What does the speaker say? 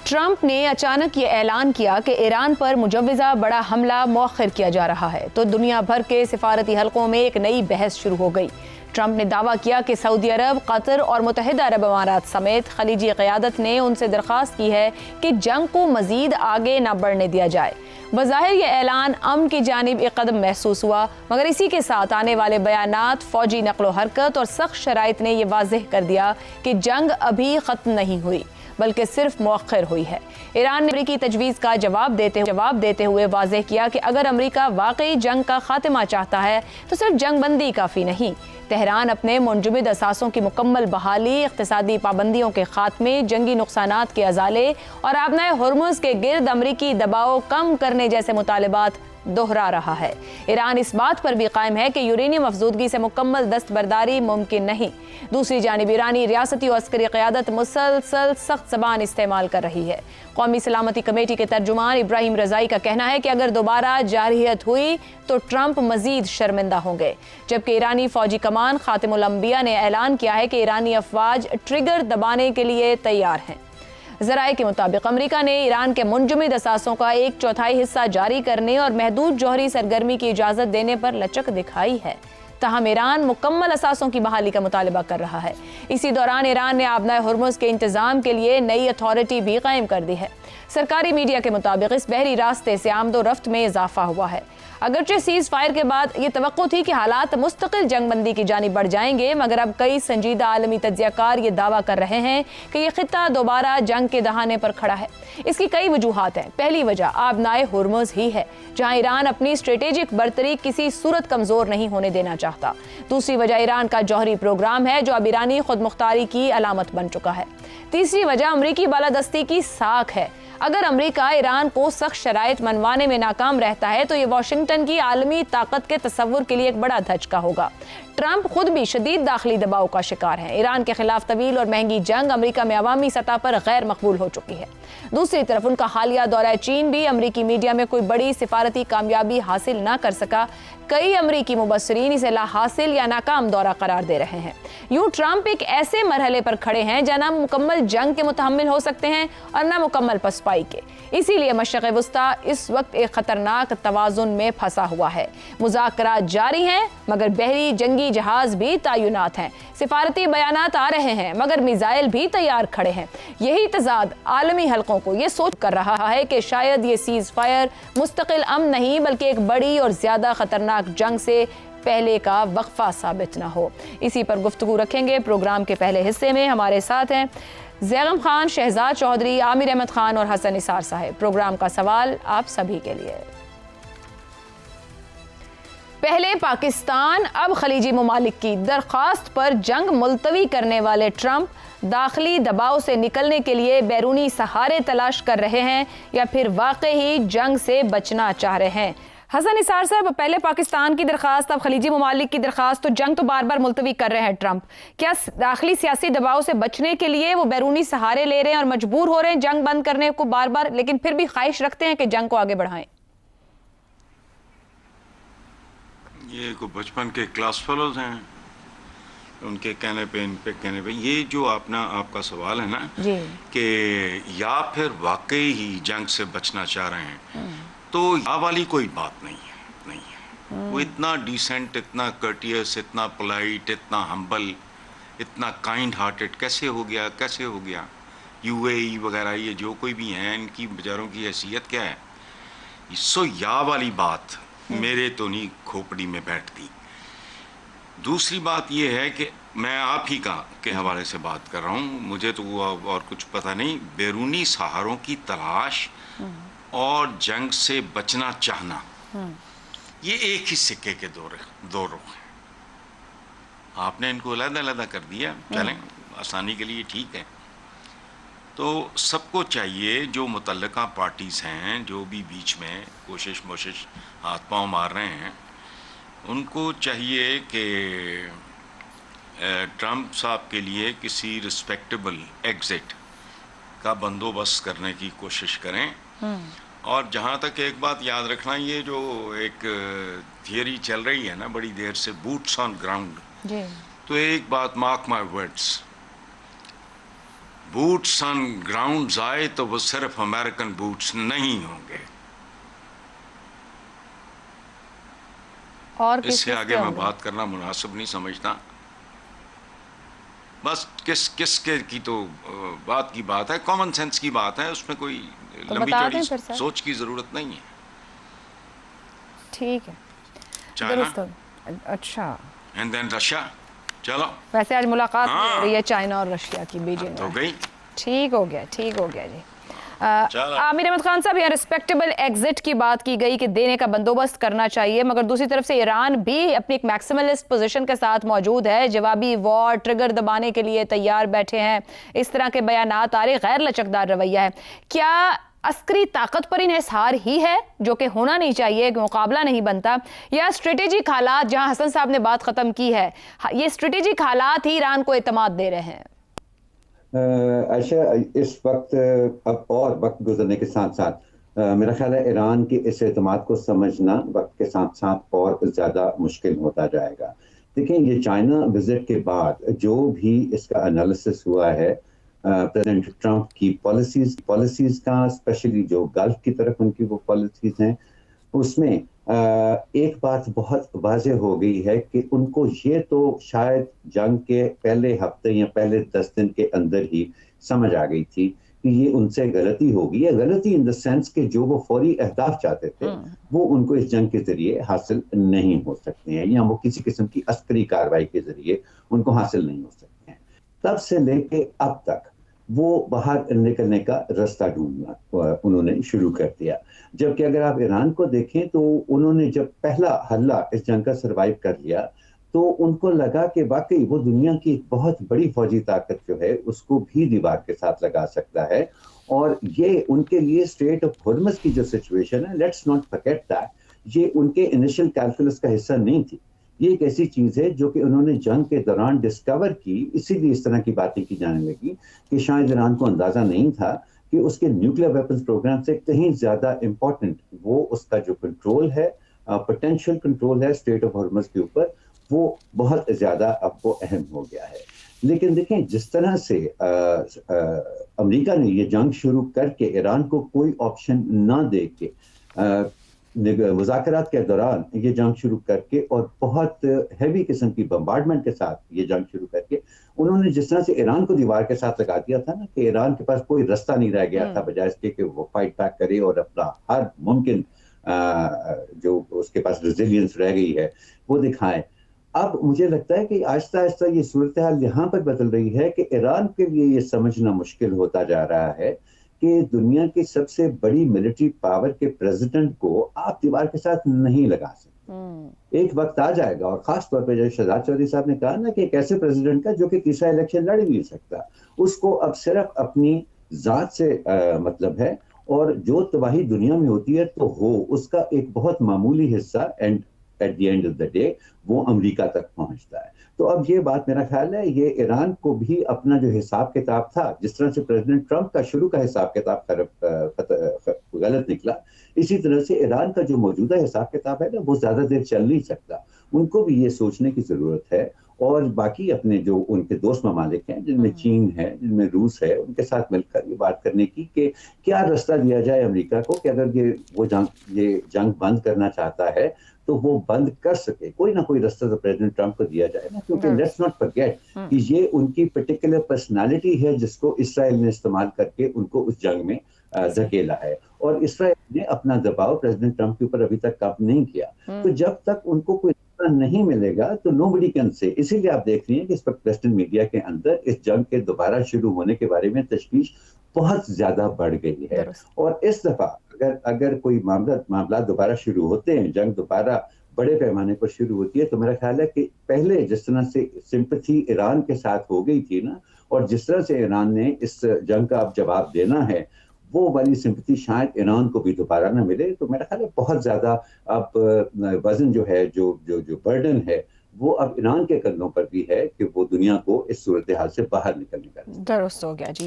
Trump ने अचानक ये ऐलान किया कि ईरान पर मुजव्वज़ा बड़ा हमला मौखर किया जा रहा है तो दुनिया भर के सिफारती हलकों में एक नई बहस शुरू हो गई। ट्रंप ने दावा किया कि सऊदी अरब, कतर और मुत्तहिदा अरब अमारात समेत खलीजी क़यादत ने उनसे दरख्वास्त की है कि जंग को मज़ीद आगे न बढ़ने दिया जाए। बज़ाहिर ये ऐलान अमन की जानिब एक कदम महसूस हुआ, मगर इसी के साथ आने वाले बयानात, फौजी नक़्लो हरकत और सख्त शराइत ने यह वाज़ेह कर दिया कि जंग अभी ख़त्म नहीं हुई बल्कि सिर्फ मौखर हुई है। ईरान ने अमरीकी तजवीज़ का जवाब देते हुए वाज़ेह किया कि अगर अमरीका वाकई जंग का खात्मा चाहता है तो सिर्फ जंग बंदी काफ़ी नहीं। तेहरान अपने मुंजमद असासों की मुकम्मल बहाली, इक़्तिसादी पाबंदियों के खात्मे, जंगी नुकसानात के अज़ाले और आबनाए हुर्मुज़ के गिर्द अमरीकी दबाव कम करने जैसे मुतालबात दोहरा रहा है। ईरान इस बात पर भी कायम है कि यूरेनियम अफजूदगी से मुकम्मल दस्तबरदारी मुमकिन नहीं। दूसरी जानिब ईरानी रियासती और अस्करी क़यादत मुसलसल सख्त ज़बान इस्तेमाल कर रही है। कौमी सलामती कमेटी के तर्जुमान इब्राहिम रज़ाई का कहना है कि अगर दोबारा जारहियत हुई तो ट्रंप मजीद शर्मिंदा होंगे, जबकि ईरानी फौजी कमान खातिमुल अंबिया ने ऐलान किया है कि ईरानी अफवाज ट्रिगर दबाने के लिए तैयार हैं। ज़राए के मुताबिक अमेरिका ने ईरान के मुंजमद असासों का 1/4 हिस्सा जारी करने और महदूद जौहरी सरगर्मी की इजाज़त देने पर लचक दिखाई है। ताहम ईरान मुकम्मल असासों की बहाली का मुतालबा कर रहा है। इसी दौरान ईरान ने आबनाए हुर्मुज़ के इंतज़ाम के लिए नई अथॉरिटी भी कायम कर दी है। सरकारी मीडिया के मुताबिक इस बहरी रास्ते से आमदो रफ्त में इजाफा हुआ है। अगरचे सीज़ फायर के बाद ये तवक्को थी कि हालात मुस्तकिल जंगबंदी की जानिब बढ़ जाएंगे, मगर अब कई संजीदा आलमी तज्ज़ियाकार ये दावा कर रहे हैं कि ये खित्ता दोबारा जंग के दहाने पर खड़ा है। इसकी कई वजूहात हैं। पहली वजह आबनाए हुर्मुज़ ही है, जहाँ ईरान अपनी स्ट्रेटेजिक बर्तरी किसी सूरत कमज़ोर नहीं होने देना चाहता। दूसरी वजह ईरान का जौहरी प्रोग्राम है, जो अब ईरानी खुद मुख्तारी की अलामत बन चुका है। तीसरी वजह अमरीकी बालादस्ती की साख है। अगर अमेरिका ईरान को सख्त शराइत मनवाने में नाकाम रहता है तो ये वाशिंगटन की आलमी ताकत के तस्वुर के लिए एक बड़ा धचका होगा। ट्रंप खुद भी शदीद दाखिली दबाव का शिकार है। ईरान के खिलाफ तवील और महंगी जंग अमेरिका में अवामी सतह पर गैर मकबूल हो चुकी है। दूसरी तरफ उनका हालिया दौरा चीन भी अमरीकी मीडिया में कोई बड़ी सिफारती कामयाबी हासिल न कर सका। कई अमरीकी मुबस्सरीन इसे ला हासिल या नाकाम दौरा करार दे रहे हैं। यूं ट्रंप एक ऐसे मरहले पर खड़े हैं जहाँ न मुकम्मल जंग के मुतहम्मिल हो सकते हैं और न मुकम्मल पसपाई के। इसीलिए मशरिक़ वुस्ता इस वक्त एक खतरनाक तवाज़ुन में फंसा हुआ है। मुज़ाकरात जारी हैं मगर बहरी जंगी जहाज भी तैनात हैं। सिफारती बयानात आ रहे हैं मगर मिसाइल भी तैयार खड़े हैं। यही तज़ाद आलमी हलकों को ये सोच कर रहा है कि शायद ये सीज़ फायर मुस्तकिल अमन नहीं बल्कि एक बड़ी और ज़्यादा खतरनाक जंग से पहले का वक्फा साबित ना हो। इसी पर गुफ्तगू रखेंगे प्रोग्राम के पहले हिस्से में। हमारे साथ हैं ज़ैगम खान, शहजाद चौधरी, आमिर अहमद खान और हसन निसार साहब। प्रोग्राम का सवाल आप सभी के लिए। पहले पाकिस्तान, अब खलीजी ममालिक की दरख्वास्त पर जंग मुलतवी करने वाले ट्रंप दाखिली दबाव से निकलने के लिए बैरूनी सहारे तलाश कर रहे हैं या फिर वाकई ही जंग से बचना चाह रहे हैं? हसन निसार साहब, पहले पाकिस्तान की दरख्वास्त, अब खलीजी ममालिक की दरख्वास्त, तो जंग तो बार बार मुलतवी कर रहे हैं ट्रंप। क्या दाखिली सियासी दबाव से बचने के लिए वो बैरूनी सहारे ले रहे हैं और मजबूर हो रहे हैं जंग बंद करने को बार बार, लेकिन फिर भी ख्वाहिश रखते हैं कि जंग को आगे बढ़ाएं? ये को बचपन के क्लास फेलोज हैं, उनके कहने पे, इन पे कहने पे, ये जो आपका सवाल है ना कि या फिर वाकई ही जंग से बचना चाह रहे हैं, तो या वाली कोई बात नहीं है। वो इतना डिसेंट, इतना कर्टियस, इतना पोलाइट, इतना हम्बल, इतना काइंड हार्टेड कैसे हो गया? यूएई वगैरह ये जो कोई भी हैं, इनकी बेचारों की हैसियत क्या है? सो या वाली बात मेरे तो नहीं खोपड़ी में बैठती। दूसरी बात ये है कि मैं आप ही के हवाले से बात कर रहा हूँ, मुझे तो और कुछ पता नहीं। बैरूनी सहारों की तलाश और जंग से बचना चाहना, ये एक ही सिक्के के दो रुख हैं। आपने इनको अलग-अलग कर दिया, चलें आसानी के लिए ठीक है। तो सबको चाहिए, जो मुतल्लिका पार्टीज़ हैं, जो भी बीच में कोशिश हाथ पांव मार रहे हैं, उनको चाहिए कि ट्रंप साहब के लिए किसी रिस्पेक्टेबल एग्ज़िट का बंदोबस्त करने की कोशिश करें। और जहाँ तक एक बात याद रखना, ये जो एक थियरी चल रही है ना बड़ी देर से, बूट्स ऑन ग्राउंड, तो एक बात mark my words, boots on ground आए तो वो सिर्फ अमेरिकन बूट्स नहीं होंगे. और इससे आगे मैं बात करना मुनासिब नहीं समझता. बस किसके की तो बात की बात है, कॉमन सेंस की बात है, उसमें कोई लंबी चौड़ी सोच की जरूरत नहीं है. ठीक है. चाइना, अच्छा, एंड देन रशिया. चलो, वैसे आज मुलाकात हो रही है चाइना और रशिया की बीजिंग हो गई. ठीक हो गया जी. आमिर अहमद खान साहब, यहाँ रिस्पेक्टेबल एग्जिट की बात की गई कि देने का बंदोबस्त करना चाहिए, मगर दूसरी तरफ से ईरान भी अपनी एक मैक्सिमलिस्ट पोजीशन के साथ मौजूद है, जवाबी वॉर ट्रिगर दबाने के लिए तैयार बैठे हैं, इस तरह के बयानात आ रहे, गैर लचकदार रवैया है. क्या अस्करी ताकत पर इन्हिसार ही है जो कि होना नहीं चाहिए, मुकाबला नहीं बनता, या स्ट्रेटेजिक हालात, जहां हसन साहब ने बात खत्म की है, ये स्ट्रेटेजिक हालात ही ईरान को एतमाद दे रहे हैं? आयशा, इस वक्त अब और वक्त गुजरने के साथ साथ मेरा ख्याल है ईरान के इस एतमाद को समझना वक्त के साथ साथ और ज़्यादा मुश्किल होता जाएगा. देखिए, ये चाइना विजिट के बाद जो भी इसका एनालिसिस हुआ है प्रेसिडेंट ट्रंप की पॉलिसीज का, स्पेशली जो गल्फ की तरफ उनकी वो पॉलिसीज हैं, उसमें एक बात बहुत वाज़ेह हो गई है कि उनको ये तो शायद जंग के पहले हफ्ते या पहले 10 दिन के अंदर ही समझ आ गई थी कि ये उनसे गलती होगी, या गलती इन द सेंस कि जो वो फौरी अहदाफ चाहते थे वो उनको इस जंग के जरिए हासिल नहीं हो सकते हैं, या वो किसी किस्म की अस्करी कार्रवाई के जरिए उनको हासिल नहीं हो सकते हैं. तब से लेके अब तक वो बाहर निकलने का रास्ता ढूंढना उन्होंने शुरू कर दिया. जबकि अगर आप ईरान को देखें तो उन्होंने जब पहला हल्ला इस जंग का सरवाइव कर लिया तो उनको लगा कि वाकई वो दुनिया की एक बहुत बड़ी फौजी ताकत जो है उसको भी दीवार के साथ लगा सकता है. और ये उनके लिए स्ट्रेट ऑफ हॉर्मज़ की जो सिचुएशन है, लेट्स नॉट फॉरगेट दैट, ये उनके इनिशियल कैलकुलस का हिस्सा नहीं थी. ये एक ऐसी चीज़ है जो कि उन्होंने जंग के दौरान डिस्कवर की, इसीलिए इस तरह की बातें की जाने लगी कि शायद ईरान को अंदाज़ा नहीं था कि उसके न्यूक्लियर वेपन्स प्रोग्राम से कहीं ज़्यादा इम्पोर्टेंट वो उसका जो कंट्रोल है, पोटेंशियल कंट्रोल है स्ट्रेट ऑफ हॉर्मज़ के ऊपर, वो बहुत ज़्यादा अब वो अहम हो गया है. लेकिन देखें, जिस तरह से अमेरिका ने ये जंग शुरू करके ईरान को कोई ऑप्शन ना दे के मुज़ाकरात के दौरान ये जंग शुरू करके और बहुत हैवी किस्म की बम्बार्डमेंट के साथ ये जंग शुरू करके उन्होंने जिस तरह से ईरान को दीवार के साथ लगा दिया था ना, कि ईरान के पास कोई रास्ता नहीं रह गया था बजाय इसके कि वो फाइट बैक करे और अपना हर मुमकिन जो उसके पास रेजिलियंस रह गई है वो दिखाए. अब मुझे लगता है कि आहिस्ता आहिस्ता ये सूरत हाल यहाँ पर बदल रही है कि ईरान के लिए ये समझना मुश्किल होता जा रहा है कि दुनिया की सबसे बड़ी मिलिट्री पावर के प्रेसिडेंट को आप दीवार के साथ नहीं लगा सकते. एक वक्त आ जाएगा, और खास तौर पे जैसे शहजाद चौधरी साहब ने कहा ना कि एक ऐसे प्रेसिडेंट का जो कि तीसरा इलेक्शन लड़ नहीं सकता, उसको अब सिर्फ अपनी जात से मतलब है, और जो तबाही दुनिया में होती है तो हो उसका एक बहुत मामूली हिस्सा at the end of the day वो अमेरिका तक पहुंचता है. तो अब ये बात मेरा ख्याल है ये ईरान को भी अपना जो हिसाब किताब था, जिस तरह से प्रेसिडेंट ट्रंप का शुरू का हिसाब किताब गलत निकला, इसी तरह से ईरान का जो मौजूदा हिसाब किताब है ना वो ज्यादा देर चल नहीं सकता. उनको भी ये सोचने की जरूरत है, और बाकी अपने जो उनके दोस्त ममालिक हैं जिनमें चीन है, जिनमें रूस है, उनके साथ मिलकर ये बात करने की कि क्या रास्ता दिया जाए अमेरिका को कि अगर ये जंग बंद करना चाहता है तो वो बंद कर सके. कोई ना कोई रास्ता तो प्रेसिडेंट ट्रंप को दिया जाए ना, क्योंकि लेट्स नॉट फॉरगेट कि ये उनकी पर्टिकुलर पर्सनालिटी है जिसको इसराइल ने इस्तेमाल करके उनको उस जंग में धकेला है, और इसराइल ने अपना दबाव प्रेसिडेंट ट्रंप के ऊपर अभी तक कम नहीं किया. तो जब तक उनको कोई नहीं मिलेगा तो नोबडी कैन से. इसीलिए आप देख रही हैं कि इस वक्त वेस्टर्न मीडिया के अंदर इस जंग के दोबारा शुरू होने के बारे में तशवीश बहुत ज्यादा बढ़ गई है. और इस दफा अगर कोई मामला दोबारा शुरू होते हैं, जंग दोबारा बड़े पैमाने पर शुरू होती है, तो मेरा ख्याल है कि पहले जिस तरह से सिंपैथी ईरान के साथ हो गई थी ना, और जिस तरह से ईरान ने इस जंग का अब जवाब देना है, वो वाली सिंपैथी शायद ईरान को भी दोबारा ना मिले. तो मेरा ख्याल है बहुत ज्यादा अब वजन जो है, जो बर्डन है, वो अब ईरान के कंधों पर भी है कि वो दुनिया को इस सूरत हाल से बाहर निकलने का. दुरुस्त हो गया जी.